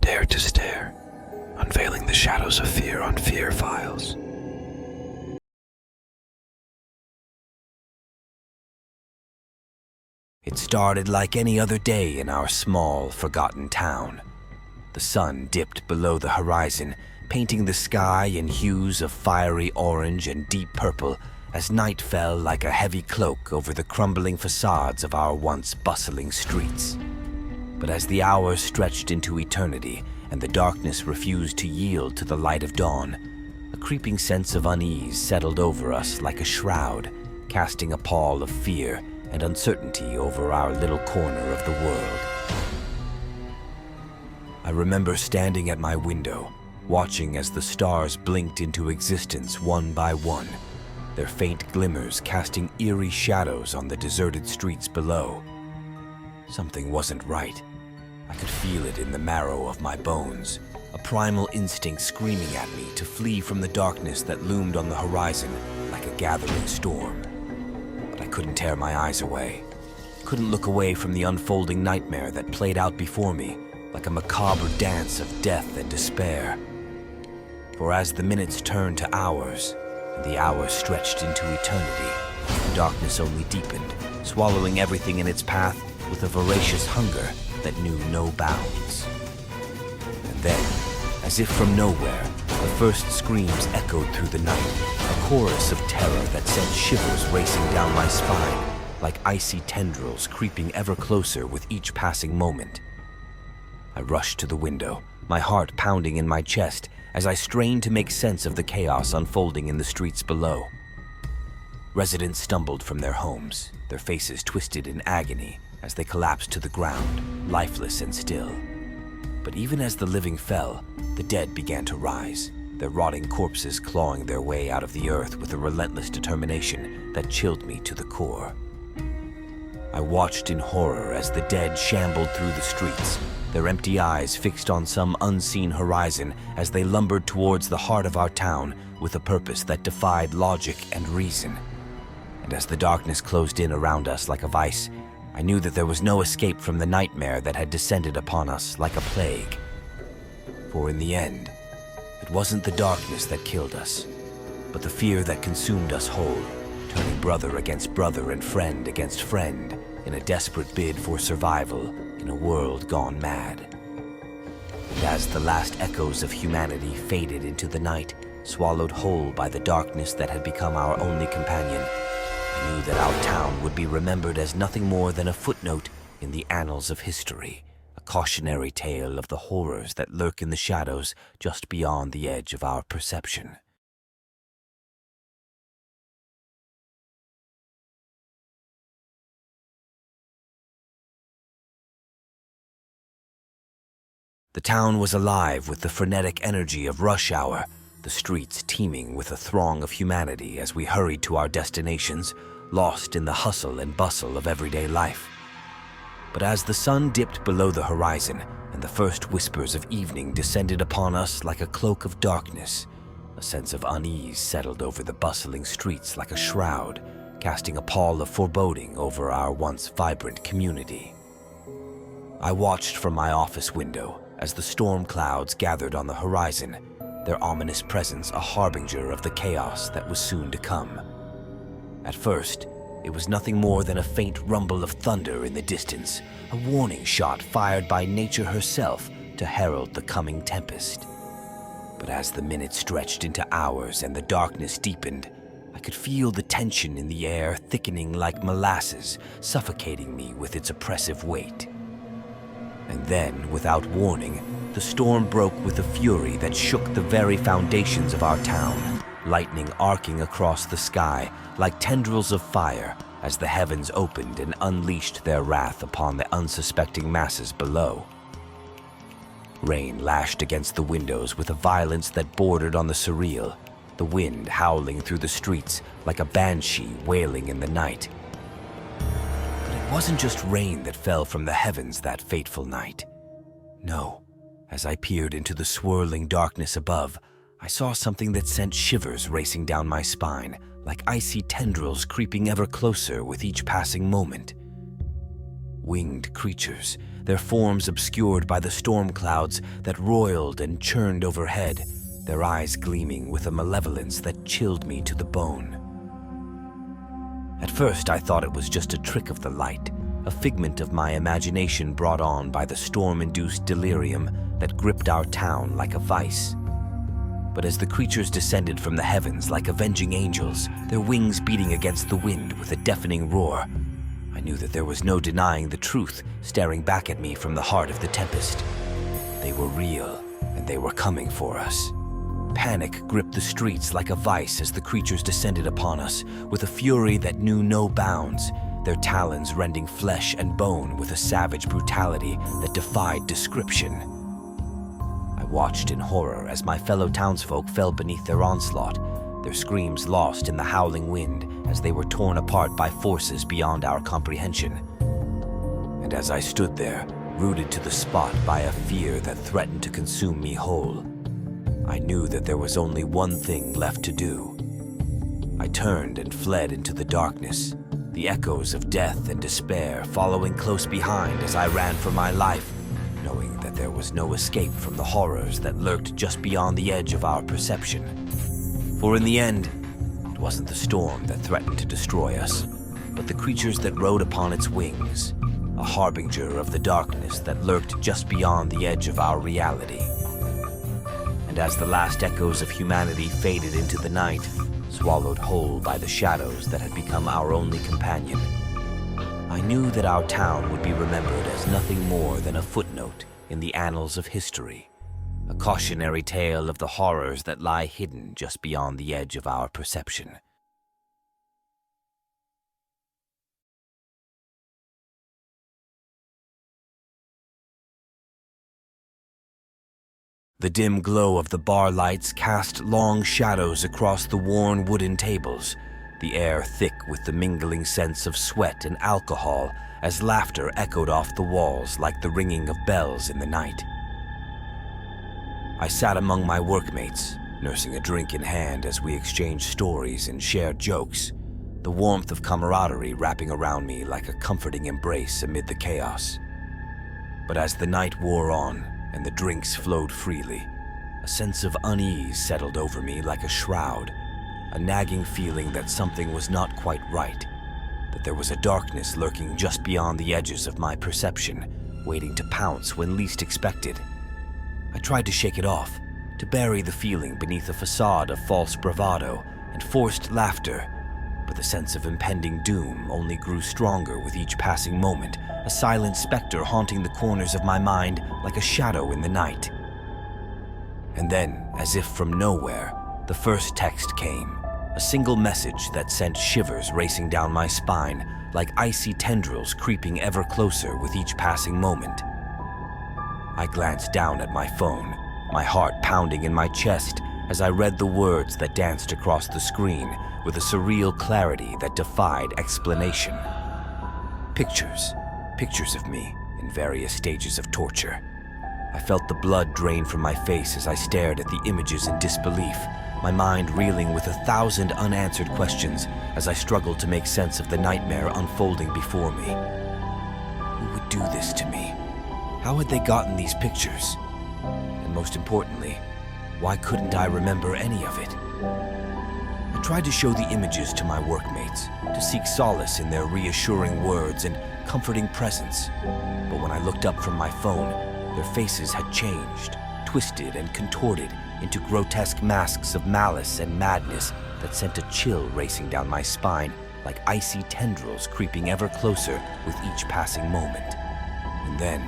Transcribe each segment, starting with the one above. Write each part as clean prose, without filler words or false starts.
prepared to stare, unveiling the shadows of fear on fear files. It started like any other day in our small, forgotten town. The sun dipped below the horizon, painting the sky in hues of fiery orange and deep purple as night fell like a heavy cloak over the crumbling facades of our once bustling streets. But as the hours stretched into eternity and the darkness refused to yield to the light of dawn, a creeping sense of unease settled over us like a shroud, casting a pall of fear and uncertainty over our little corner of the world. I remember standing at my window, watching as the stars blinked into existence one by one, their faint glimmers casting eerie shadows on the deserted streets below. Something wasn't right. I could feel it in the marrow of my bones, a primal instinct screaming at me to flee from the darkness that loomed on the horizon like a gathering storm. But I couldn't tear my eyes away. Couldn't look away from the unfolding nightmare that played out before me like a macabre dance of death and despair. For as the minutes turned to hours, and the hours stretched into eternity, the darkness only deepened, swallowing everything in its path with a voracious hunger that knew no bounds. And then, as if from nowhere, the first screams echoed through the night, a chorus of terror that sent shivers racing down my spine, like icy tendrils creeping ever closer with each passing moment. I rushed to the window, my heart pounding in my chest as I strained to make sense of the chaos unfolding in the streets below. Residents stumbled from their homes, their faces twisted in agony as they collapsed to the ground, lifeless and still. But even as the living fell, the dead began to rise, their rotting corpses clawing their way out of the earth with a relentless determination that chilled me to the core. I watched in horror as the dead shambled through the streets, their empty eyes fixed on some unseen horizon as they lumbered towards the heart of our town with a purpose that defied logic and reason. And as the darkness closed in around us like a vice, I knew that there was no escape from the nightmare that had descended upon us like a plague. For in the end, it wasn't the darkness that killed us, but the fear that consumed us whole, turning brother against brother and friend against friend in a desperate bid for survival in a world gone mad. And as the last echoes of humanity faded into the night, swallowed whole by the darkness that had become our only companion, I knew that our town would be remembered as nothing more than a footnote in the annals of history, a cautionary tale of the horrors that lurk in the shadows just beyond the edge of our perception. The town was alive with the frenetic energy of rush hour, the streets teeming with a throng of humanity as we hurried to our destinations, lost in the hustle and bustle of everyday life. But as the sun dipped below the horizon and the first whispers of evening descended upon us like a cloak of darkness, a sense of unease settled over the bustling streets like a shroud, casting a pall of foreboding over our once vibrant community. I watched from my office window as the storm clouds gathered on the horizon, their ominous presence a harbinger of the chaos that was soon to come. At first, it was nothing more than a faint rumble of thunder in the distance, a warning shot fired by nature herself to herald the coming tempest. But as the minutes stretched into hours and the darkness deepened, I could feel the tension in the air thickening like molasses, suffocating me with its oppressive weight. And then, without warning, the storm broke with a fury that shook the very foundations of our town, lightning arcing across the sky like tendrils of fire as the heavens opened and unleashed their wrath upon the unsuspecting masses below. Rain lashed against the windows with a violence that bordered on the surreal, the wind howling through the streets like a banshee wailing in the night. But it wasn't just rain that fell from the heavens that fateful night. No, as I peered into the swirling darkness above, I saw something that sent shivers racing down my spine, like icy tendrils creeping ever closer with each passing moment. Winged creatures, their forms obscured by the storm clouds that roiled and churned overhead, their eyes gleaming with a malevolence that chilled me to the bone. At first, I thought it was just a trick of the light, a figment of my imagination brought on by the storm-induced delirium that gripped our town like a vice. But as the creatures descended from the heavens like avenging angels, their wings beating against the wind with a deafening roar, I knew that there was no denying the truth staring back at me from the heart of the tempest. They were real, and they were coming for us. Panic gripped the streets like a vice as the creatures descended upon us, with a fury that knew no bounds, their talons rending flesh and bone with a savage brutality that defied description. I watched in horror as my fellow townsfolk fell beneath their onslaught, their screams lost in the howling wind as they were torn apart by forces beyond our comprehension. And as I stood there, rooted to the spot by a fear that threatened to consume me whole, I knew that there was only one thing left to do. I turned and fled into the darkness, the echoes of death and despair following close behind as I ran for my life, knowing that there was no escape from the horrors that lurked just beyond the edge of our perception. For in the end, it wasn't the storm that threatened to destroy us, but the creatures that rode upon its wings, a harbinger of the darkness that lurked just beyond the edge of our reality. And as the last echoes of humanity faded into the night, swallowed whole by the shadows that had become our only companion, I knew that our town would be remembered as nothing more than a footnote in the annals of history, a cautionary tale of the horrors that lie hidden just beyond the edge of our perception. The dim glow of the bar lights cast long shadows across the worn wooden tables, the air thick with the mingling scents of sweat and alcohol as laughter echoed off the walls like the ringing of bells in the night. I sat among my workmates, nursing a drink in hand as we exchanged stories and shared jokes, the warmth of camaraderie wrapping around me like a comforting embrace amid the chaos. But as the night wore on and the drinks flowed freely, a sense of unease settled over me like a shroud, a nagging feeling that something was not quite right, that there was a darkness lurking just beyond the edges of my perception, waiting to pounce when least expected. I tried to shake it off, to bury the feeling beneath a facade of false bravado and forced laughter, but the sense of impending doom only grew stronger with each passing moment, a silent specter haunting the corners of my mind like a shadow in the night. And then, as if from nowhere, the first text came, a single message that sent shivers racing down my spine like icy tendrils creeping ever closer with each passing moment. I glanced down at my phone, my heart pounding in my chest as I read the words that danced across the screen with a surreal clarity that defied explanation. Pictures of me in various stages of torture. I felt the blood drain from my face as I stared at the images in disbelief, my mind reeling with 1,000 unanswered questions as I struggled to make sense of the nightmare unfolding before me. Who would do this to me? How had they gotten these pictures? And most importantly, why couldn't I remember any of it? I tried to show the images to my workmates, to seek solace in their reassuring words and comforting presence. But when I looked up from my phone, their faces had changed, twisted and contorted into grotesque masks of malice and madness that sent a chill racing down my spine like icy tendrils creeping ever closer with each passing moment. And then,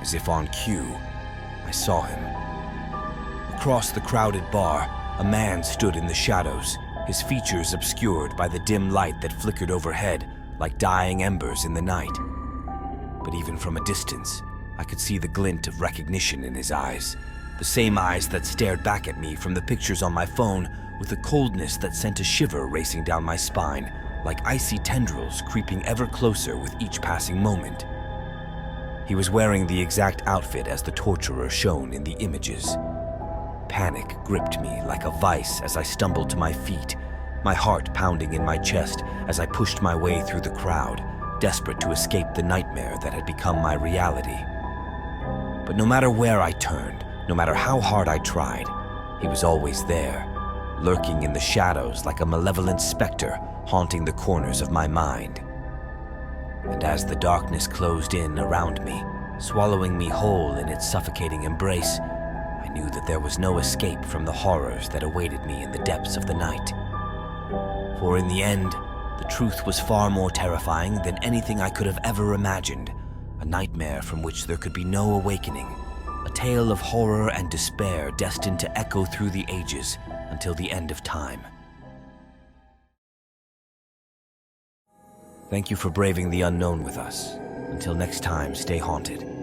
as if on cue, I saw him. Across the crowded bar, a man stood in the shadows, his features obscured by the dim light that flickered overhead like dying embers in the night. But even from a distance, I could see the glint of recognition in his eyes, the same eyes that stared back at me from the pictures on my phone with a coldness that sent a shiver racing down my spine, like icy tendrils creeping ever closer with each passing moment. He was wearing the exact outfit as the torturer shown in the images. Panic gripped me like a vice as I stumbled to my feet, my heart pounding in my chest as I pushed my way through the crowd, desperate to escape the nightmare that had become my reality. But no matter where I turned, no matter how hard I tried, he was always there, lurking in the shadows like a malevolent specter haunting the corners of my mind. And as the darkness closed in around me, swallowing me whole in its suffocating embrace, I knew that there was no escape from the horrors that awaited me in the depths of the night. For in the end, the truth was far more terrifying than anything I could have ever imagined, a nightmare from which there could be no awakening, a tale of horror and despair destined to echo through the ages until the end of time. Thank you for braving the unknown with us. Until next time, stay haunted.